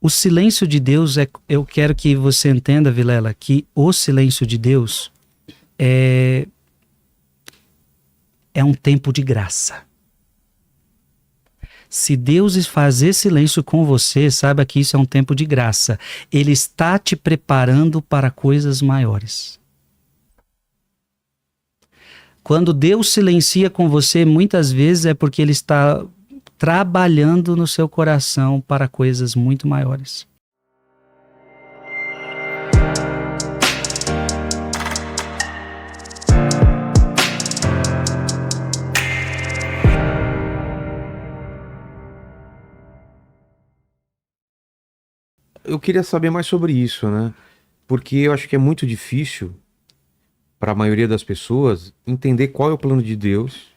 O silêncio de Deus eu quero que você entenda, Vilela, que o silêncio de Deus é um tempo de graça. Se Deus fazer silêncio com você, saiba que isso é um tempo de graça. Ele está te preparando para coisas maiores. Quando Deus silencia com você, muitas vezes é porque Ele está trabalhando no seu coração para coisas muito maiores. Eu queria saber mais sobre isso, né? Porque eu acho que é muito difícil para a maioria das pessoas entender qual é o plano de Deus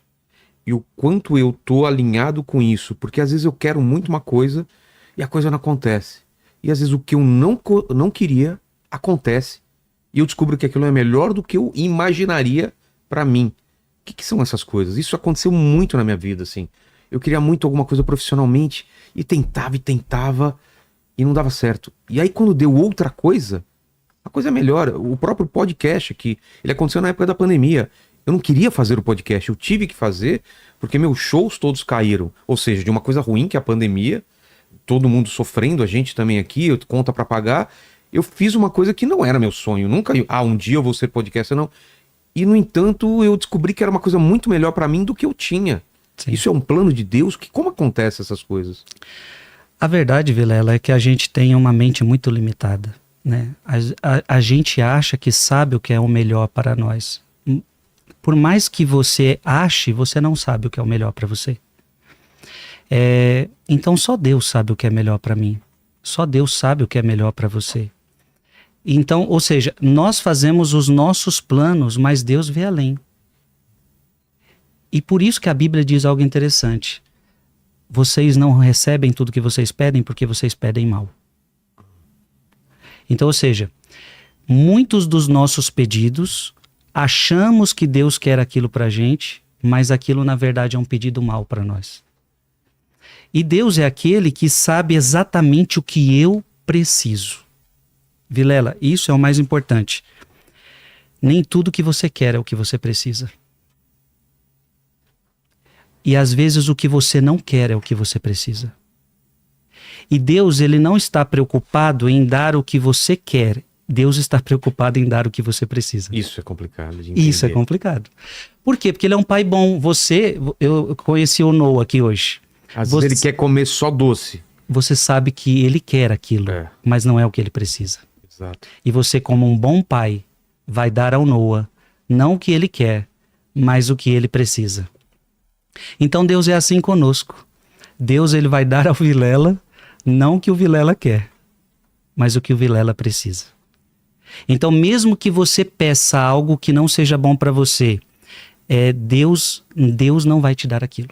e o quanto eu tô alinhado com isso. Porque às vezes eu quero muito uma coisa e a coisa não acontece. E às vezes o que eu não queria acontece e eu descubro que aquilo é melhor do que eu imaginaria para mim. O que são essas coisas? Isso aconteceu muito na minha vida, assim. Eu queria muito alguma coisa profissionalmente e tentava e não dava certo. E aí quando deu outra coisa, a coisa é melhor. O próprio podcast, que ele aconteceu na época da pandemia. Eu não queria fazer o podcast, eu tive que fazer porque meus shows todos caíram. Ou seja, de uma coisa ruim que é a pandemia, todo mundo sofrendo, a gente também aqui, conta pra pagar. Eu fiz uma coisa que não era meu sonho. Nunca, um dia eu vou ser podcaster, não. E no entanto, eu descobri que era uma coisa muito melhor pra mim do que eu tinha. Sim. Isso é um plano de Deus? Como acontece essas coisas? A verdade, Vilela, é que a gente tem uma mente muito limitada, né? A gente acha que sabe o que é o melhor para nós. Por mais que você ache, você não sabe o que é o melhor para você. Então só Deus sabe o que é melhor para mim. Só Deus sabe o que é melhor para você. Então, ou seja, nós fazemos os nossos planos, mas Deus vê além. E por isso que a Bíblia diz algo interessante. Vocês não recebem tudo que vocês pedem porque vocês pedem mal. Então, ou seja, muitos dos nossos pedidos, achamos que Deus quer aquilo pra gente, mas aquilo na verdade é um pedido mal para nós. E Deus é aquele que sabe exatamente o que eu preciso. Vilela, isso é o mais importante. Nem tudo que você quer é o que você precisa. E às vezes o que você não quer é o que você precisa. E Deus, ele não está preocupado em dar o que você quer. Deus está preocupado em dar o que você precisa. Isso é complicado de entender. Isso é complicado. Por quê? Porque ele é um pai bom. Eu conheci o Noah aqui hoje. Às vezes ele quer comer só doce. Você sabe que ele quer aquilo, mas não é o que ele precisa. Exato. E você, como um bom pai, vai dar ao Noah não o que ele quer, mas o que ele precisa. Então Deus é assim conosco. Deus, ele vai dar ao Vilela não o que o Vilela quer, mas o que o Vilela precisa. Então, mesmo que você peça algo que não seja bom para você, Deus não vai te dar aquilo.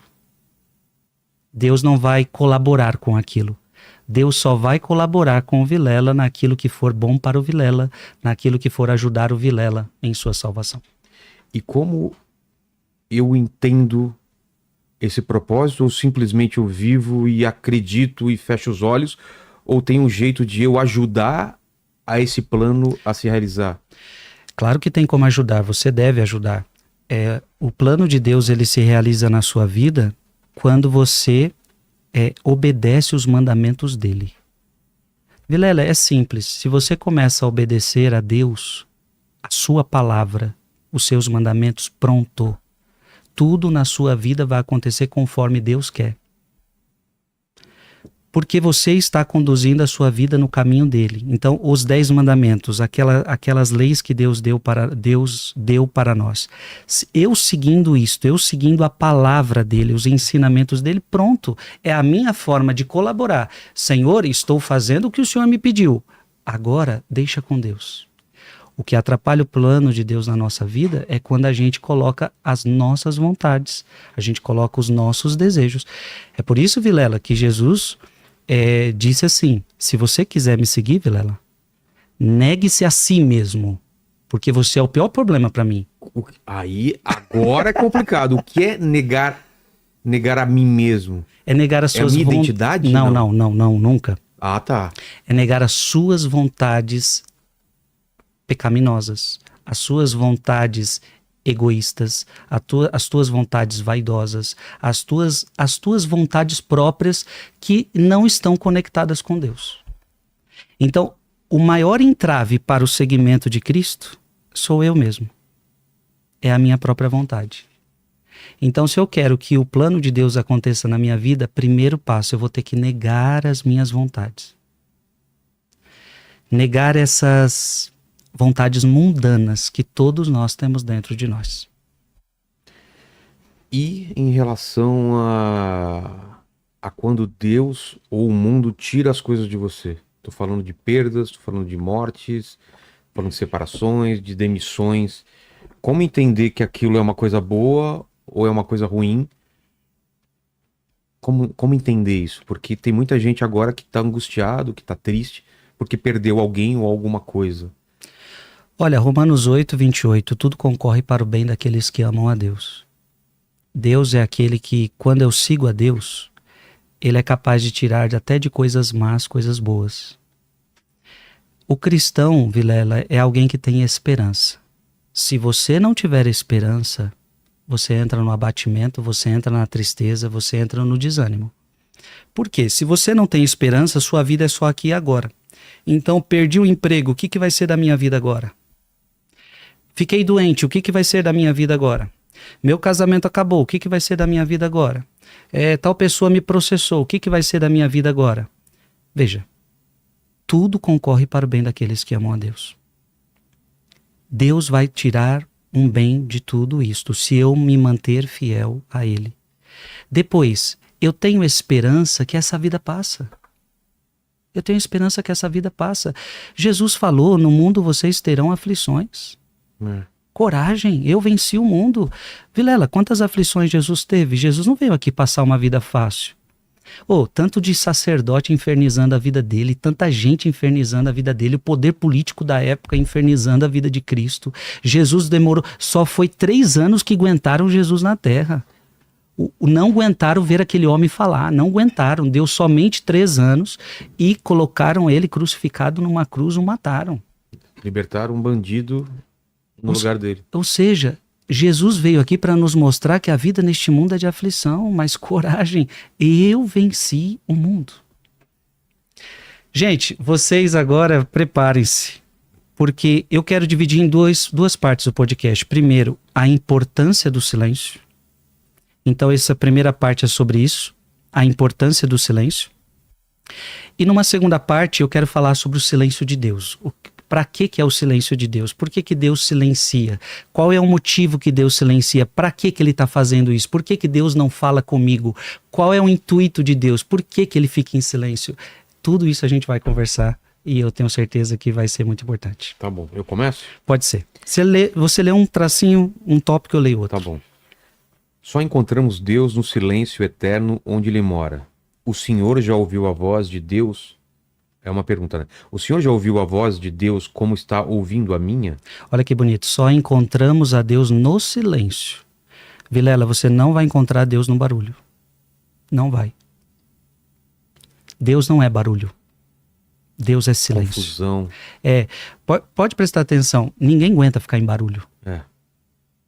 Deus não vai colaborar com aquilo. Deus só vai colaborar com o Vilela naquilo que for bom para o Vilela, naquilo que for ajudar o Vilela em sua salvação. E como eu entendo esse propósito, ou simplesmente eu vivo e acredito e fecho os olhos, ou tem um jeito de eu ajudar a esse plano a se realizar? Claro que tem como ajudar, você deve ajudar. O plano de Deus, ele se realiza na sua vida quando você obedece os mandamentos dele. Vilela, é simples. Se você começa a obedecer a Deus, a sua palavra, os seus mandamentos, pronto. Tudo na sua vida vai acontecer conforme Deus quer. Porque você está conduzindo a sua vida no caminho dele. Então, os 10 mandamentos, aquelas leis que Deus deu para nós. Eu seguindo isto, eu seguindo a palavra dele, os ensinamentos dele, pronto. É a minha forma de colaborar. Senhor, estou fazendo o que o Senhor me pediu. Agora, deixa com Deus. O que atrapalha o plano de Deus na nossa vida é quando a gente coloca as nossas vontades, a gente coloca os nossos desejos. É por isso, Vilela, que Jesus disse assim: se você quiser me seguir, Vilela, negue-se a si mesmo, porque você é o pior problema para mim. Aí, agora é complicado. O que é negar a mim mesmo? É negar as suas minha identidade? Não, nunca. Ah, tá. É negar as suas vontades pecaminosas, as suas vontades egoístas, as tuas vontades vaidosas, as tuas vontades próprias que não estão conectadas com Deus. Então, o maior entrave para o seguimento de Cristo sou eu mesmo. É a minha própria vontade. Então, se eu quero que o plano de Deus aconteça na minha vida, primeiro passo, eu vou ter que negar as minhas vontades. Negar essas vontades mundanas que todos nós temos dentro de nós. E em relação a quando Deus ou o mundo tira as coisas de você? Tô falando de perdas, tô falando de mortes, tô falando de separações, de demissões. Como entender que aquilo é uma coisa boa ou é uma coisa ruim? Como entender isso? Porque tem muita gente agora que tá angustiado, que tá triste, porque perdeu alguém ou alguma coisa. Olha, Romanos 8:28, tudo concorre para o bem daqueles que amam a Deus. Deus é aquele que, quando eu sigo a Deus, ele é capaz de tirar até de coisas más, coisas boas. O cristão, Vilela, é alguém que tem esperança. Se você não tiver esperança, você entra no abatimento, você entra na tristeza, você entra no desânimo. Por quê? Se você não tem esperança, sua vida é só aqui e agora. Então, perdi o emprego, o que vai ser da minha vida agora? Fiquei doente, o que vai ser da minha vida agora? Meu casamento acabou, o que vai ser da minha vida agora? Tal pessoa me processou, o que vai ser da minha vida agora? Veja, tudo concorre para o bem daqueles que amam a Deus. Deus vai tirar um bem de tudo isto, se eu me manter fiel a Ele. Depois, eu tenho esperança que essa vida passa. Eu tenho esperança que essa vida passa. Jesus falou, no mundo vocês terão aflições. Coragem, eu venci o mundo. Vilela, quantas aflições Jesus teve? Jesus não veio aqui passar uma vida fácil. Tanto de sacerdote infernizando a vida dele, tanta gente infernizando a vida dele, o poder político da época infernizando a vida de Cristo. Jesus demorou, só foi 3 anos que aguentaram Jesus na terra. Não aguentaram ver aquele homem falar, não aguentaram, deu somente 3 anos e colocaram ele crucificado numa cruz, o mataram. Libertaram um bandido no lugar dele. Ou seja, Jesus veio aqui para nos mostrar que a vida neste mundo é de aflição, mas coragem, eu venci o mundo. Gente, vocês agora preparem-se, porque eu quero dividir em duas partes o podcast. Primeiro, a importância do silêncio. Então essa primeira parte é sobre isso, a importância do silêncio. E numa segunda parte eu quero falar sobre o silêncio de Deus. Para que é o silêncio de Deus? Por que Deus silencia? Qual é o motivo que Deus silencia? Para que ele está fazendo isso? Por que Deus não fala comigo? Qual é o intuito de Deus? Por que ele fica em silêncio? Tudo isso a gente vai conversar e eu tenho certeza que vai ser muito importante. Tá bom, eu começo? Pode ser. Você lê um tracinho, um tópico, eu leio outro. Tá bom. Só encontramos Deus no silêncio eterno onde ele mora. O Senhor já ouviu a voz de Deus? É uma pergunta, né? O Senhor já ouviu a voz de Deus como está ouvindo a minha? Olha que bonito. Só encontramos a Deus no silêncio. Vilela, você não vai encontrar Deus no barulho. Não vai. Deus não é barulho. Deus é silêncio. Confusão. Pode prestar atenção. Ninguém aguenta ficar em barulho.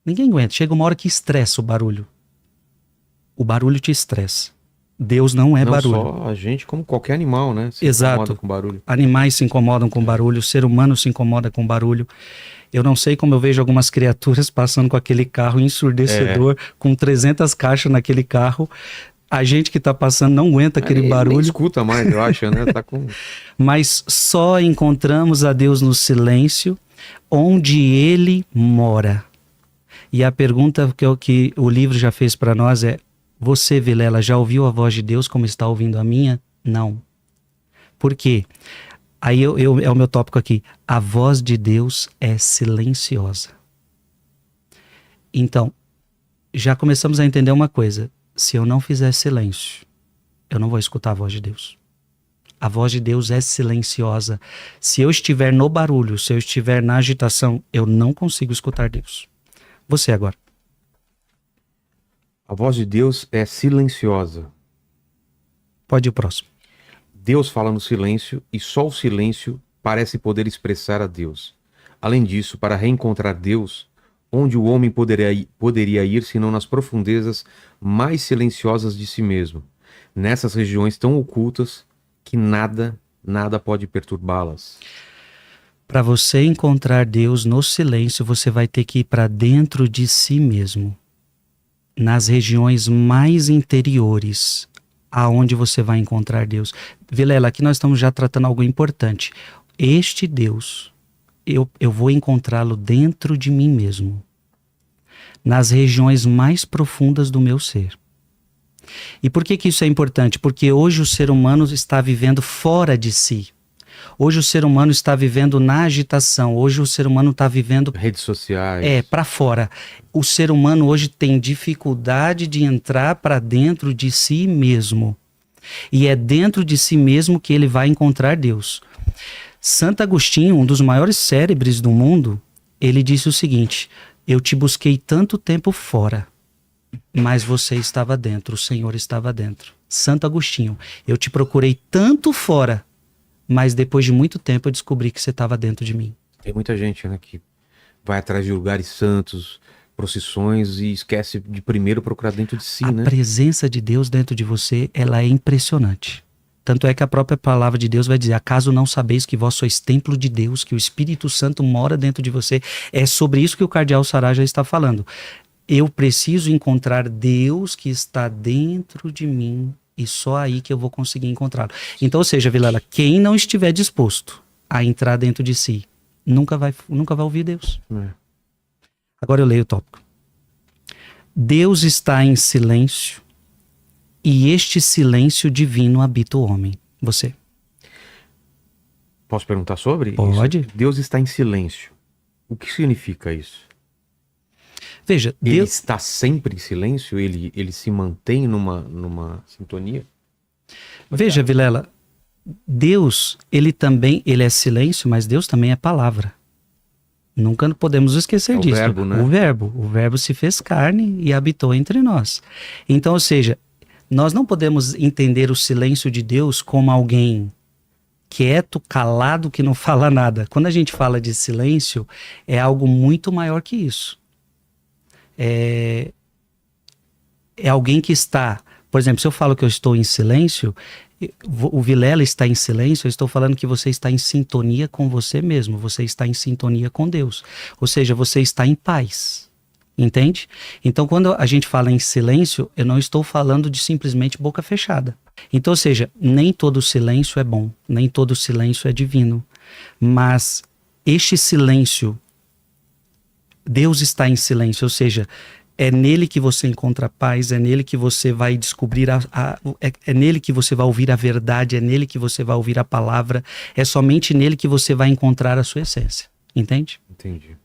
Ninguém aguenta. Chega uma hora que estressa o barulho. O barulho te estressa. Deus não é barulho. Não só a gente, como qualquer animal, né? Se Exato. incomoda com barulho. Animais se incomodam com barulho, o ser humano se incomoda com barulho. Eu não sei como eu vejo algumas criaturas passando com aquele carro ensurdecedor, com 300 caixas naquele carro. A gente que tá passando não aguenta aquele barulho. Nem escuta mais, eu acho, né? Tá com... Mas só encontramos a Deus no silêncio, onde Ele mora. E a pergunta que o livro já fez para nós é: você, Vilela, já ouviu a voz de Deus como está ouvindo a minha? Não. Por quê? Aí é o meu tópico aqui. A voz de Deus é silenciosa. Então, já começamos a entender uma coisa. Se eu não fizer silêncio, eu não vou escutar a voz de Deus. A voz de Deus é silenciosa. Se eu estiver no barulho, se eu estiver na agitação, eu não consigo escutar Deus. Você agora. A voz de Deus é silenciosa. Pode ir o próximo. Deus fala no silêncio e só o silêncio parece poder expressar a Deus. Além disso, para reencontrar Deus, onde o homem poderia ir senão nas profundezas mais silenciosas de si mesmo, nessas regiões tão ocultas que nada pode perturbá-las. Para você encontrar Deus no silêncio, você vai ter que ir para dentro de si mesmo, nas regiões mais interiores, aonde você vai encontrar Deus. Vilela, aqui nós estamos já tratando algo importante. Este Deus, eu vou encontrá-lo dentro de mim mesmo, nas regiões mais profundas do meu ser. E por que isso é importante? Porque hoje o ser humano está vivendo fora de si. Hoje o ser humano está vivendo na agitação. Hoje o ser humano está vivendo... Redes sociais. para fora. O ser humano hoje tem dificuldade de entrar para dentro de si mesmo. E é dentro de si mesmo que ele vai encontrar Deus. Santo Agostinho, um dos maiores cérebres do mundo, ele disse o seguinte: eu te busquei tanto tempo fora, mas você estava dentro, o Senhor estava dentro. Santo Agostinho, eu te procurei tanto fora, mas depois de muito tempo eu descobri que você estava dentro de mim. Tem muita gente, né, que vai atrás de lugares santos, procissões e esquece de primeiro procurar dentro de si, né? A presença de Deus dentro de você, ela é impressionante. Tanto é que a própria palavra de Deus vai dizer: acaso não sabeis que vós sois templo de Deus, que o Espírito Santo mora dentro de você? É sobre isso que o cardeal Sará já está falando. Eu preciso encontrar Deus que está dentro de mim e só aí que eu vou conseguir encontrá-lo. Então, ou seja, Vilela, quem não estiver disposto a entrar dentro de si, nunca vai ouvir Deus. Agora eu leio o tópico. Deus está em silêncio e este silêncio divino habita o homem. Você. Posso perguntar sobre? Pode. Isso? Deus está em silêncio. O que significa isso? Veja, Ele Deus está sempre em silêncio? Ele se mantém numa sintonia? Veja, Vilela, Deus, ele é silêncio, mas Deus também é palavra. Nunca podemos esquecer disso. Verbo, né? O verbo se fez carne e habitou entre nós. Então, ou seja, nós não podemos entender o silêncio de Deus como alguém quieto, calado, que não fala nada. Quando a gente fala de silêncio, é algo muito maior que isso. É alguém que está... Por exemplo, se eu falo que eu estou em silêncio, o Vilela está em silêncio, eu estou falando que você está em sintonia com você mesmo, você está em sintonia com Deus. Ou seja, você está em paz. Entende? Então, quando a gente fala em silêncio, eu não estou falando de simplesmente boca fechada. Então, ou seja, nem todo silêncio é bom, nem todo silêncio é divino. Mas este silêncio, Deus está em silêncio, ou seja, é nele que você encontra paz, é nele que você vai descobrir, é nele que você vai ouvir a verdade, é nele que você vai ouvir a palavra, é somente nele que você vai encontrar a sua essência. Entende? Entendi.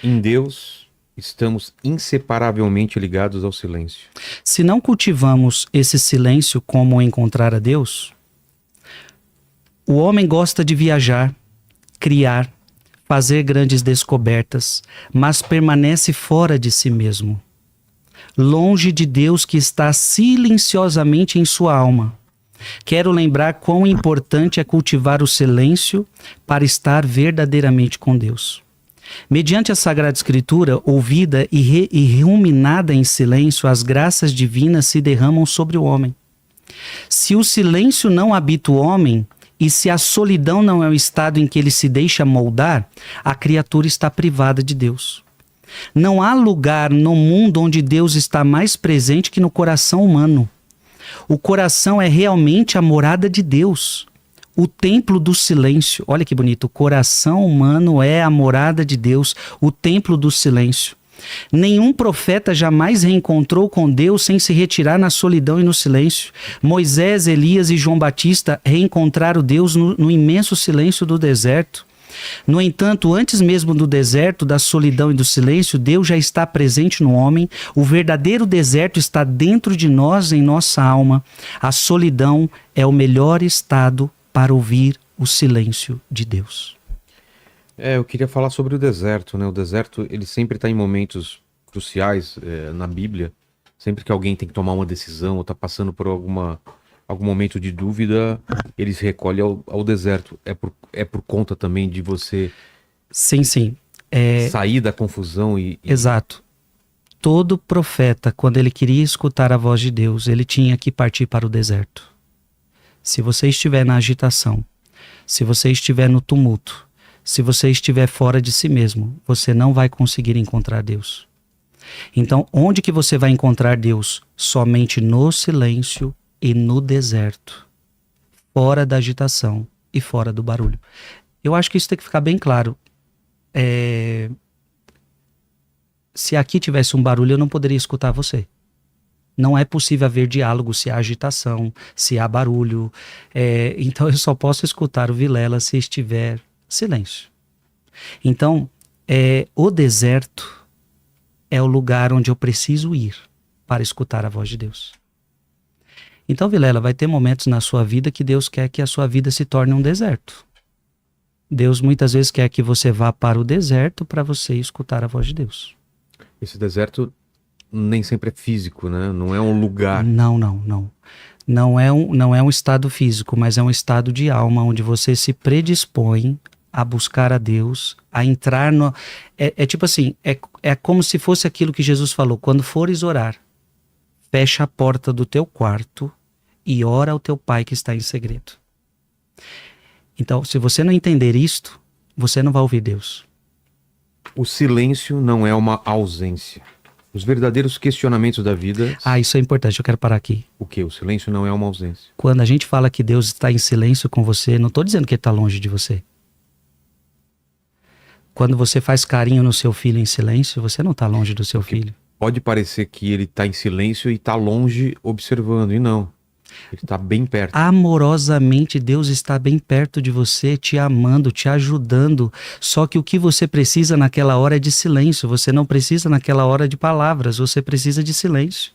Em Deus, estamos inseparavelmente ligados ao silêncio. Se não cultivamos esse silêncio como encontrar a Deus, o homem gosta de viajar, criar, fazer grandes descobertas, mas permanece fora de si mesmo, longe de Deus que está silenciosamente em sua alma. Quero lembrar quão importante é cultivar o silêncio para estar verdadeiramente com Deus. Mediante a Sagrada Escritura, ouvida e ruminada em silêncio, as graças divinas se derramam sobre o homem. Se o silêncio não habita o homem, e se a solidão não é o estado em que ele se deixa moldar, a criatura está privada de Deus. Não há lugar no mundo onde Deus está mais presente que no coração humano. O coração é realmente a morada de Deus. O templo do silêncio. Olha que bonito. O coração humano é a morada de Deus, o templo do silêncio. Nenhum profeta jamais reencontrou com Deus sem se retirar na solidão e no silêncio. Moisés, Elias e João Batista reencontraram Deus no imenso silêncio do deserto. No entanto, antes mesmo do deserto, da solidão e do silêncio, Deus já está presente no homem. O verdadeiro deserto está dentro de nós, em nossa alma. A solidão é o melhor estado para ouvir o silêncio de Deus. Eu queria falar sobre o deserto, né? O deserto, ele sempre está em momentos cruciais na Bíblia. Sempre que alguém tem que tomar uma decisão ou está passando por algum momento de dúvida, ele se recolhe ao deserto. É por conta também de você Sim, sim. sair da confusão Exato. Todo profeta, quando ele queria escutar a voz de Deus, ele tinha que partir para o deserto. Se você estiver na agitação, se você estiver no tumulto, se você estiver fora de si mesmo, você não vai conseguir encontrar Deus. Então, onde que você vai encontrar Deus? Somente no silêncio e no deserto, fora da agitação e fora do barulho. Eu acho que isso tem que ficar bem claro. Se aqui tivesse um barulho, eu não poderia escutar você. Não é possível haver diálogo se há agitação, se há barulho. Então eu só posso escutar o Vilela se estiver silêncio. Então, o deserto é o lugar onde eu preciso ir para escutar a voz de Deus. Então, Vilela, vai ter momentos na sua vida que Deus quer que a sua vida se torne um deserto. Deus muitas vezes quer que você vá para o deserto para você escutar a voz de Deus. Esse deserto nem sempre é físico, né? Não é um lugar. Não. Não é um estado físico, mas é um estado de alma, onde você se predispõe a buscar a Deus, a entrar no... tipo assim, é como se fosse aquilo que Jesus falou: quando fores orar, fecha a porta do teu quarto e ora ao teu pai que está em segredo. Então, se você não entender isto, você não vai ouvir Deus. O silêncio não é uma ausência. Os verdadeiros questionamentos da vida... Isso é importante, eu quero parar aqui. O quê? O silêncio não é uma ausência. Quando a gente fala que Deus está em silêncio com você, não estou dizendo que ele está longe de você. Quando você faz carinho no seu filho em silêncio, você não está longe do seu filho. Pode parecer que ele está em silêncio e está longe observando, e não. Ele está bem perto. Amorosamente, Deus está bem perto de você, te amando, te ajudando. Só que o que você precisa naquela hora é de silêncio. Você não precisa naquela hora de palavras, você precisa de silêncio.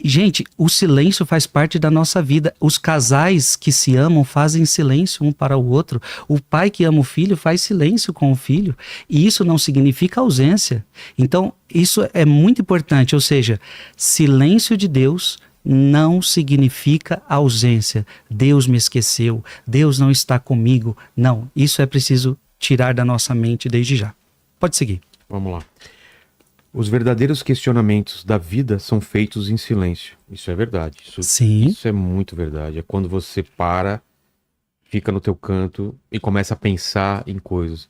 E, gente, o silêncio faz parte da nossa vida. Os casais que se amam fazem silêncio um para o outro. O pai que ama o filho faz silêncio com o filho. E isso não significa ausência. Então, isso é muito importante. Ou seja, silêncio de Deus não significa ausência. Deus me esqueceu, Deus não está comigo. Não, isso é preciso tirar da nossa mente desde já. Pode seguir. Vamos lá. Os verdadeiros questionamentos da vida são feitos em silêncio. Isso é verdade. Sim. Isso é muito verdade. É quando você para, fica no teu canto e começa a pensar em coisas.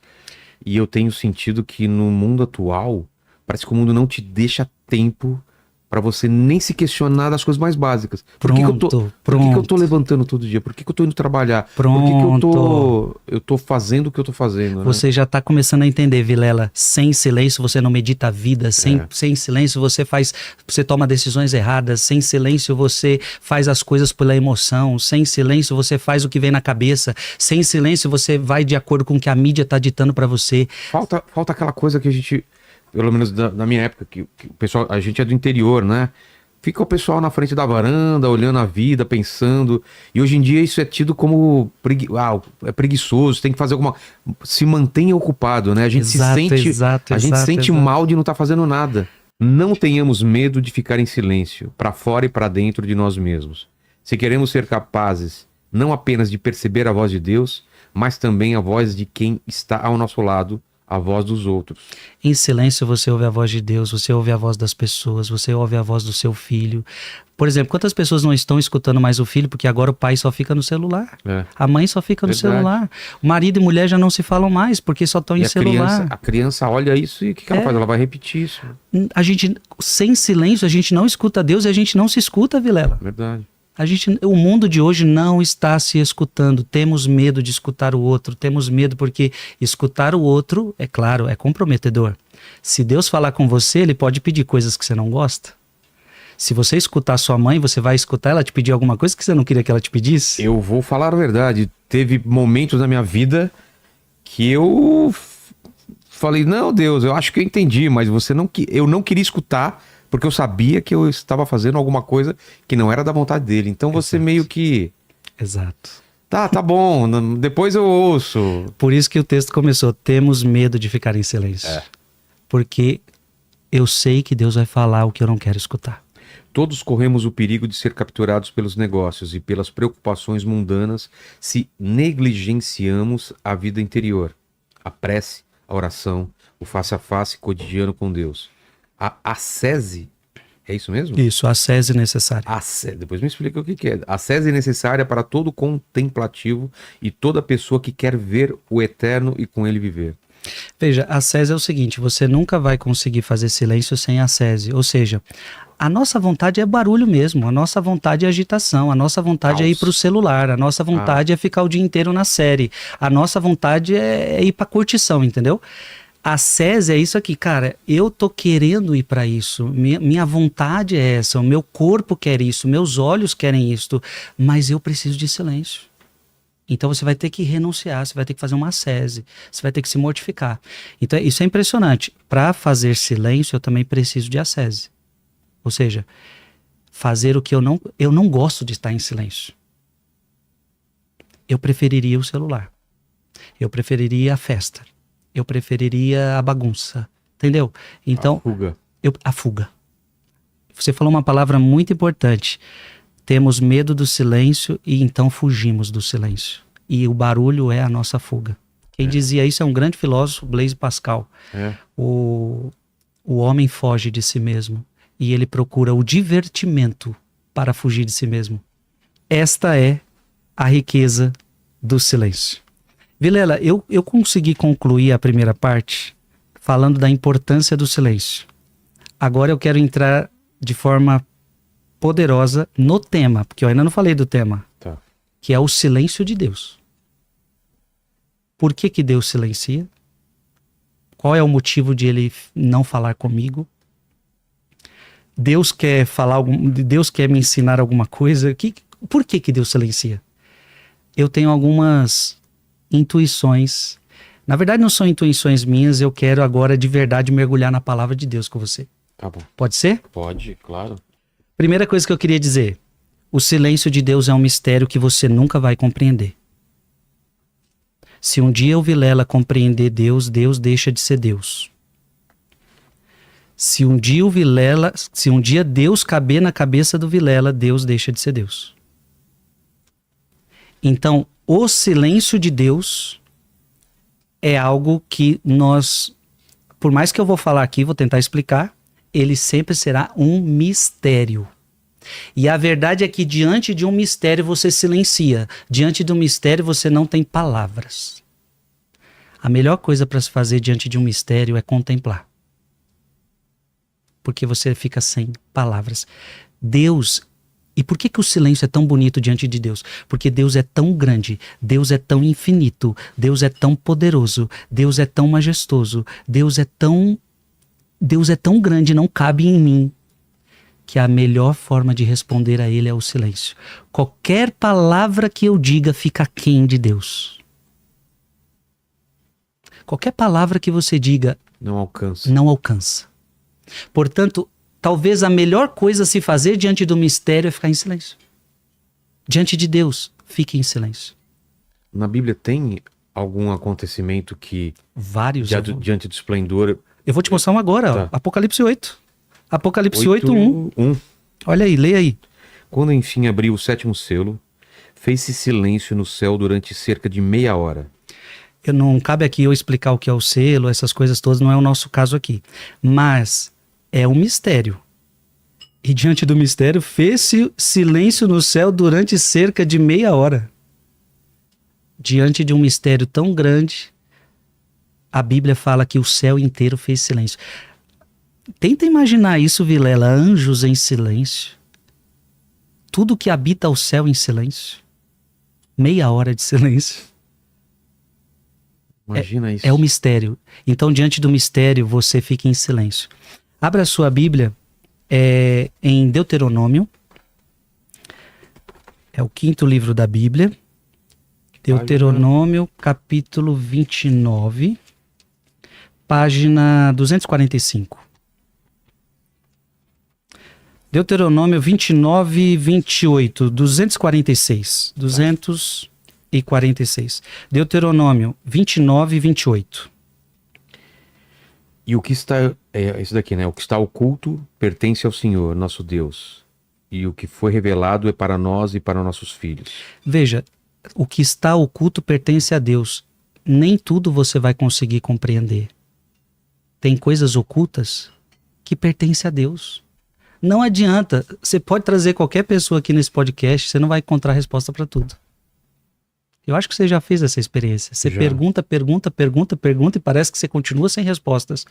E eu tenho sentido que no mundo atual, parece que o mundo não te deixa tempo para você nem se questionar das coisas mais básicas. Por que eu tô levantando todo dia? Por que eu tô indo trabalhar? Por que eu tô fazendo o que eu tô fazendo? Né? Você já tá começando a entender, Vilela. Sem silêncio você não medita a vida. Sem silêncio você toma decisões erradas. Sem silêncio você faz as coisas pela emoção. Sem silêncio você faz o que vem na cabeça. Sem silêncio você vai de acordo com o que a mídia tá ditando para você. Falta aquela coisa que a gente... Pelo menos na minha época, que o pessoal, a gente é do interior, né? Fica o pessoal na frente da varanda, olhando a vida, pensando. E hoje em dia isso é tido como é preguiçoso, tem que fazer alguma... Se mantenha ocupado, né? A gente se sente mal de não estar fazendo nada. Não tenhamos medo de ficar em silêncio, para fora e para dentro de nós mesmos. Se queremos ser capazes, não apenas de perceber a voz de Deus, mas também a voz de quem está ao nosso lado, a voz dos outros. Em silêncio você ouve a voz de Deus, você ouve a voz das pessoas, você ouve a voz do seu filho. Por exemplo, quantas pessoas não estão escutando mais o filho porque agora o pai só fica no celular? A mãe só fica no celular. O marido e mulher já não se falam mais porque só estão em celular. A criança olha isso e o que ela faz? Ela vai repetir isso. A gente, sem silêncio, a gente não escuta Deus e a gente não se escuta, Vilela. Verdade. O mundo de hoje não está se escutando. Temos medo de escutar o outro. Temos medo porque escutar o outro, é claro, é comprometedor. Se Deus falar com você, ele pode pedir coisas que você não gosta. Se você escutar sua mãe, você vai escutar ela te pedir alguma coisa que você não queria que ela te pedisse? Eu vou falar a verdade. Teve momentos na minha vida que eu falei, não, Deus, eu acho que eu entendi, mas eu não queria escutar porque eu sabia que eu estava fazendo alguma coisa que não era da vontade dele. Então você meio que... Exato. Tá bom, depois eu ouço. Por isso que o texto começou, temos medo de ficar em silêncio. Porque eu sei que Deus vai falar o que eu não quero escutar. Todos corremos o perigo de ser capturados pelos negócios e pelas preocupações mundanas se negligenciamos a vida interior, a prece, a oração, o face a face cotidiano com Deus. A ascese, é isso mesmo? Isso, a ascese necessária. Depois me explica o que é. A ascese é necessária para todo contemplativo e toda pessoa que quer ver o eterno e com ele viver. Veja, a ascese é o seguinte, você nunca vai conseguir fazer silêncio sem ascese, ou seja, a nossa vontade é barulho mesmo, a nossa vontade é agitação, a nossa vontade é ir para o celular, a nossa vontade é ficar o dia inteiro na série, a nossa vontade é ir para curtição, entendeu? A ascese é isso aqui, cara, eu tô querendo ir para isso, minha vontade é essa, o meu corpo quer isso, meus olhos querem isto, mas eu preciso de silêncio. Então você vai ter que renunciar, você vai ter que fazer uma ascese, você vai ter que se mortificar. Então isso é impressionante. Para fazer silêncio, eu também preciso de ascese. Ou seja, fazer o que eu não gosto de estar em silêncio. Eu preferiria o celular. Eu preferiria a festa. Eu preferiria a bagunça. Entendeu? Então, a fuga. Você falou uma palavra muito importante. Temos medo do silêncio e então fugimos do silêncio. E o barulho é a nossa fuga. Quem dizia isso é um grande filósofo, Blaise Pascal. O homem foge de si mesmo e ele procura o divertimento para fugir de si mesmo. Esta é a riqueza do silêncio. Vilela, eu consegui concluir a primeira parte falando da importância do silêncio. Agora eu quero entrar de forma poderosa no tema, porque eu ainda não falei do tema, que é o silêncio de Deus. Por que Deus silencia? Qual é o motivo de ele não falar comigo? Deus quer falar Deus quer me ensinar alguma coisa? Por que Deus silencia? Eu tenho algumas intuições. Na verdade não são intuições minhas, eu quero agora de verdade mergulhar na palavra de Deus com você. Tá bom. Pode ser? Pode, claro. Primeira coisa que eu queria dizer, o silêncio de Deus é um mistério que você nunca vai compreender. Se um dia o Vilela compreender Deus, Deus deixa de ser Deus. Se um dia Deus caber na cabeça do Vilela, Deus deixa de ser Deus. Então, o silêncio de Deus é algo que nós, por mais que eu vou falar aqui, vou tentar explicar, ele sempre será um mistério. E a verdade é que diante de um mistério você silencia. Diante de um mistério você não tem palavras. A melhor coisa para se fazer diante de um mistério é contemplar. Porque você fica sem palavras. Deus, e por que o silêncio é tão bonito diante de Deus? Porque Deus é tão grande, Deus é tão infinito, Deus é tão poderoso, Deus é tão majestoso, Deus é tão grande, não cabe em mim, que a melhor forma de responder a ele é o silêncio. Qualquer palavra que eu diga fica aquém de Deus. Qualquer palavra que você diga não alcança. Portanto, talvez a melhor coisa a se fazer diante do mistério é ficar em silêncio. Diante de Deus, fique em silêncio. Na Bíblia tem algum acontecimento que... Vários. Diante do esplendor... Eu vou te mostrar um agora, tá. Ó, Apocalipse 8. Apocalipse 8:1. Olha aí, leia aí. Quando enfim abriu o 7º selo, fez-se silêncio no céu durante cerca de meia hora. Não cabe aqui eu explicar o que é o selo, essas coisas todas, não é o nosso caso aqui. Mas é um mistério. E diante do mistério, fez-se silêncio no céu durante cerca de meia hora. Diante de um mistério tão grande, a Bíblia fala que o céu inteiro fez silêncio. Tenta imaginar isso, Vilela, anjos em silêncio. Tudo que habita o céu em silêncio. Meia hora de silêncio. Imagina isso. É o mistério. Então, diante do mistério, você fica em silêncio. Abra a sua Bíblia em Deuteronômio. É o 5º livro da Bíblia. Deuteronômio, capítulo 29, página 245. Deuteronômio 29, 28, 246. 246. Deuteronômio 29, 28. E o que está É isso daqui, né? O que está oculto pertence ao Senhor, nosso Deus. E o que foi revelado é para nós e para nossos filhos. Veja, o que está oculto pertence a Deus. Nem tudo você vai conseguir compreender. Tem coisas ocultas que pertencem a Deus. Não adianta. Você pode trazer qualquer pessoa aqui nesse podcast, você não vai encontrar resposta para tudo. Eu acho que você já fez essa experiência. Você Já. pergunta e parece que você continua sem respostas.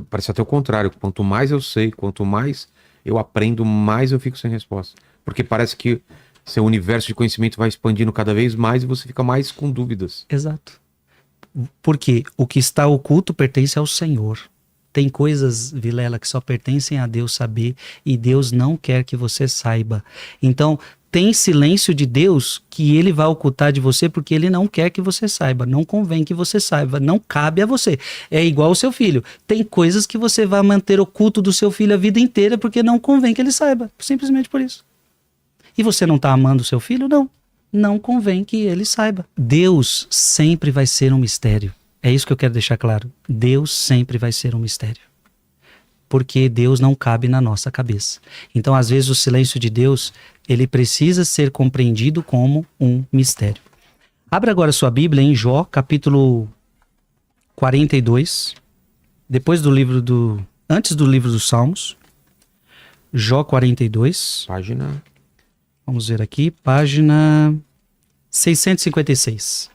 Parece até o contrário. Quanto mais eu sei, quanto mais eu aprendo, mais eu fico sem resposta. Porque parece que seu universo de conhecimento vai expandindo cada vez mais e você fica mais com dúvidas. Exato. Porque o que está oculto pertence ao Senhor. Tem coisas, Vilela, que só pertencem a Deus saber e Deus não quer que você saiba. Então, tem silêncio de Deus que ele vai ocultar de você porque ele não quer que você saiba. Não convém que você saiba. Não cabe a você. É igual o seu filho. Tem coisas que você vai manter oculto do seu filho a vida inteira porque não convém que ele saiba. Simplesmente por isso. E você não está amando o seu filho? Não. Não convém que ele saiba. Deus sempre vai ser um mistério. É isso que eu quero deixar claro. Deus sempre vai ser um mistério. Porque Deus não cabe na nossa cabeça. Então, às vezes, o silêncio de Deus, ele precisa ser compreendido como um mistério. Abra agora sua Bíblia em Jó, capítulo 42. Antes do livro dos Salmos. Jó 42. Página. Vamos ver aqui, página 656.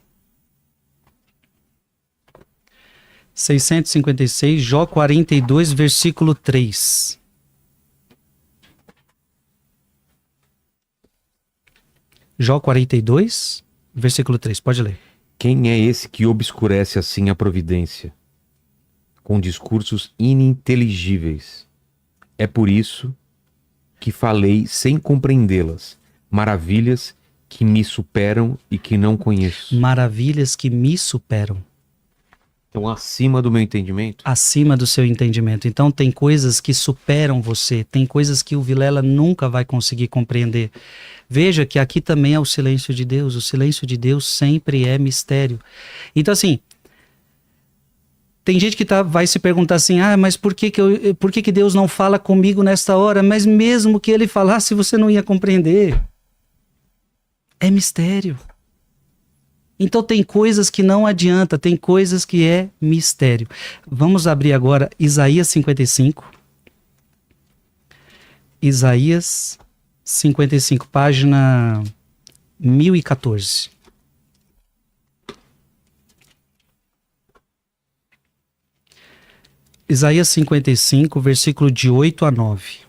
656, Jó 42, versículo 3. Jó 42, versículo 3, pode ler. Quem é esse que obscurece assim a providência, com discursos ininteligíveis? É por isso que falei sem compreendê-las, maravilhas que me superam e que não conheço. Maravilhas que me superam. Então, acima do meu entendimento? Acima do seu entendimento. Então, tem coisas que superam você, tem coisas que o Vilela nunca vai conseguir compreender. Veja que aqui também é o silêncio de Deus. O silêncio de Deus sempre é mistério. Então, assim, tem gente que vai se perguntar assim, mas por que Deus não fala comigo nesta hora? Mas mesmo que ele falasse, você não ia compreender. É mistério. Então tem coisas que não adianta, tem coisas que é mistério. Vamos abrir agora Isaías 55. Isaías 55, página 1014. Isaías 55, versículo de 8 a 9.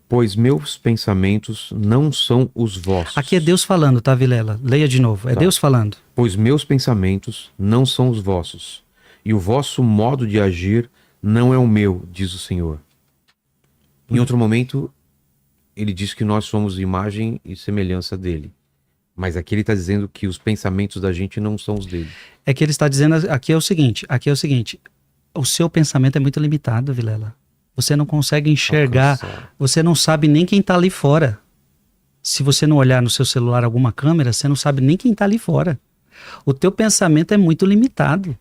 Pois meus pensamentos não são os vossos. Aqui é Deus falando, tá, Vilela? Leia de novo. É Tá. Deus falando. Pois meus pensamentos não são os vossos, e o vosso modo de agir não é o meu, diz o Senhor. Em outro momento, ele diz que nós somos imagem e semelhança dele. Mas aqui ele está dizendo que os pensamentos da gente não são os dele. É que ele está dizendo, aqui é o seguinte, o seu pensamento é muito limitado, Vilela. Você não consegue enxergar, você não sabe nem quem está ali fora. Se você não olhar no seu celular alguma câmera, você não sabe nem quem está ali fora. O teu pensamento é muito limitado.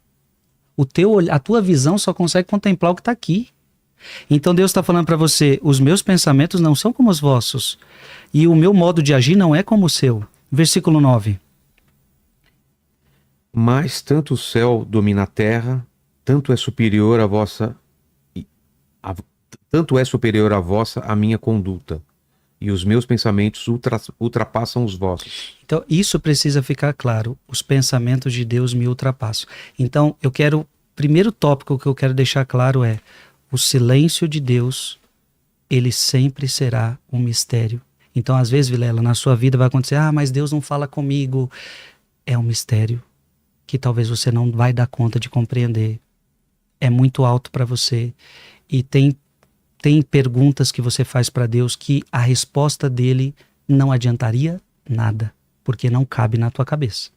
A tua visão só consegue contemplar o que está aqui. Então Deus está falando para você, os meus pensamentos não são como os vossos, e o meu modo de agir não é como o seu. Versículo 9. Mas tanto o céu domina a terra, tanto é superior a vossa a minha conduta, e os meus pensamentos ultrapassam os vossos. Então, isso precisa ficar claro. Os pensamentos de Deus me ultrapassam. Então, primeiro tópico que eu quero deixar claro é, o silêncio de Deus, ele sempre será um mistério. Então, às vezes, Vilela, na sua vida vai acontecer, mas Deus não fala comigo. É um mistério que talvez você não vai dar conta de compreender. É muito alto para você. E tem perguntas que você faz para Deus que a resposta dele não adiantaria nada, porque não cabe na tua cabeça.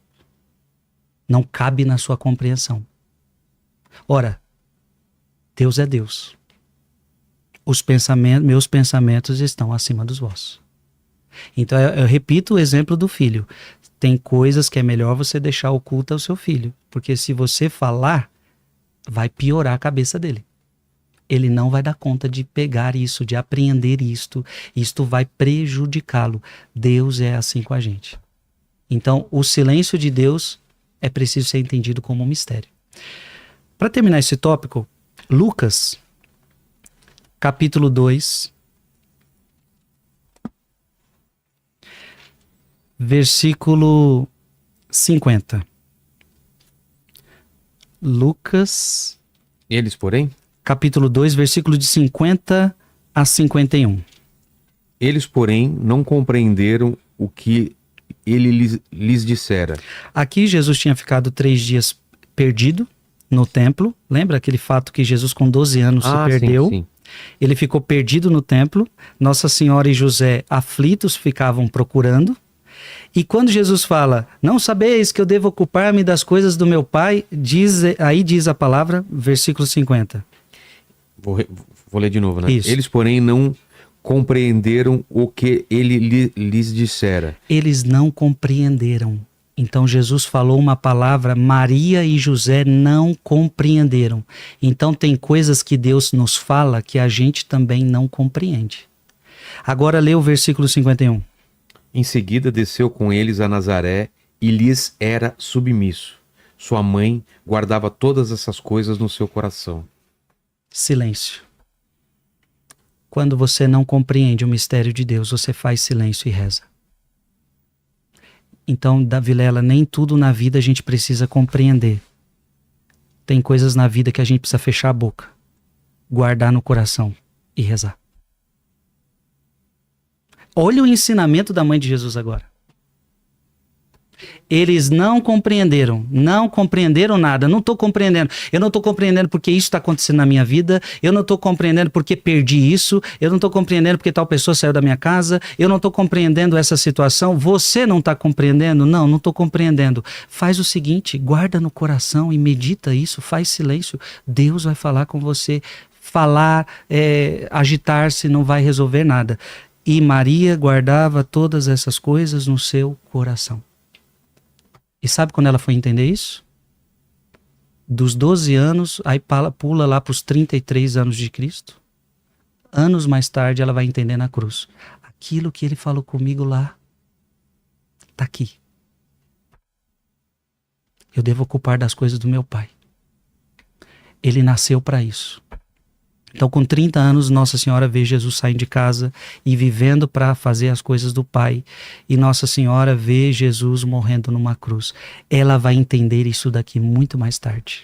Não cabe na sua compreensão. Ora, Deus é Deus. Meus pensamentos estão acima dos vossos. Então eu repito o exemplo do filho. Tem coisas que é melhor você deixar oculta ao seu filho, porque se você falar, vai piorar a cabeça dele. Ele não vai dar conta de pegar isso, de apreender isto. Isto vai prejudicá-lo. Deus é assim com a gente. Então, o silêncio de Deus é preciso ser entendido como um mistério. Para terminar esse tópico, Lucas, capítulo 2, versículo 50. Lucas, Eles, porém, capítulo 2, versículo de 50 a 51. eles, porém, não compreenderam o que ele lhes dissera. Aqui Jesus tinha ficado 3 dias perdido no templo. Lembra aquele fato que Jesus com 12 anos se perdeu? Sim. Ele ficou perdido no templo. Nossa Senhora e José, aflitos, ficavam procurando. E quando Jesus fala, não sabeis que eu devo ocupar-me das coisas do meu Pai, aí diz a palavra, versículo 50. Vou ler de novo, né? Isso. Eles, porém, não compreenderam o que ele lhes dissera. Eles não compreenderam. Então Jesus falou uma palavra, Maria e José não compreenderam. Então tem coisas que Deus nos fala que a gente também não compreende. Agora lê o versículo 51. Em seguida desceu com eles a Nazaré e lhes era submisso. Sua mãe guardava todas essas coisas no seu coração. Silêncio. Quando você não compreende o mistério de Deus, você faz silêncio e reza. Então, Vilela, nem tudo na vida a gente precisa compreender. Tem coisas na vida que a gente precisa fechar a boca, guardar no coração e rezar. Olha o ensinamento da mãe de Jesus agora. Eles não compreenderam nada. Não estou compreendendo. Eu não estou compreendendo porque isso está acontecendo na minha vida. Eu não estou compreendendo porque perdi isso. Eu não estou compreendendo porque tal pessoa saiu da minha casa. Eu não estou compreendendo essa situação. Você não está compreendendo? Não estou compreendendo. Faz o seguinte, guarda no coração e medita isso, faz silêncio. Deus vai falar com você. Falar, agitar-se não vai resolver nada. E Maria guardava todas essas coisas no seu coração. E sabe quando ela foi entender isso? Dos 12 anos, aí pula lá para os 33 anos de Cristo. Anos mais tarde ela vai entender na cruz. Aquilo que ele falou comigo lá, está aqui. Eu devo ocupar das coisas do meu Pai. Ele nasceu para isso. Então, com 30 anos, Nossa Senhora vê Jesus saindo de casa e vivendo para fazer as coisas do Pai. E Nossa Senhora vê Jesus morrendo numa cruz. Ela vai entender isso daqui muito mais tarde.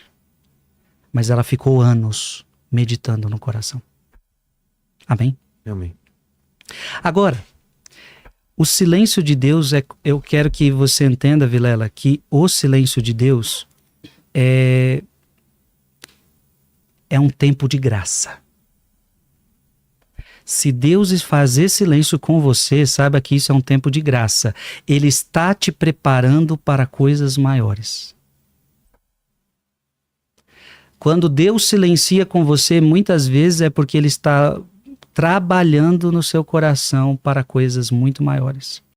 Mas ela ficou anos meditando no coração. Amém? Amém. Agora, o silêncio de Deus, eu quero que você entenda, Vilela, que o silêncio de Deus é um tempo de graça. Se Deus fazer silêncio com você, saiba que isso é um tempo de graça. Ele está te preparando para coisas maiores. Quando Deus silencia com você, muitas vezes é porque Ele está trabalhando no seu coração para coisas muito maiores.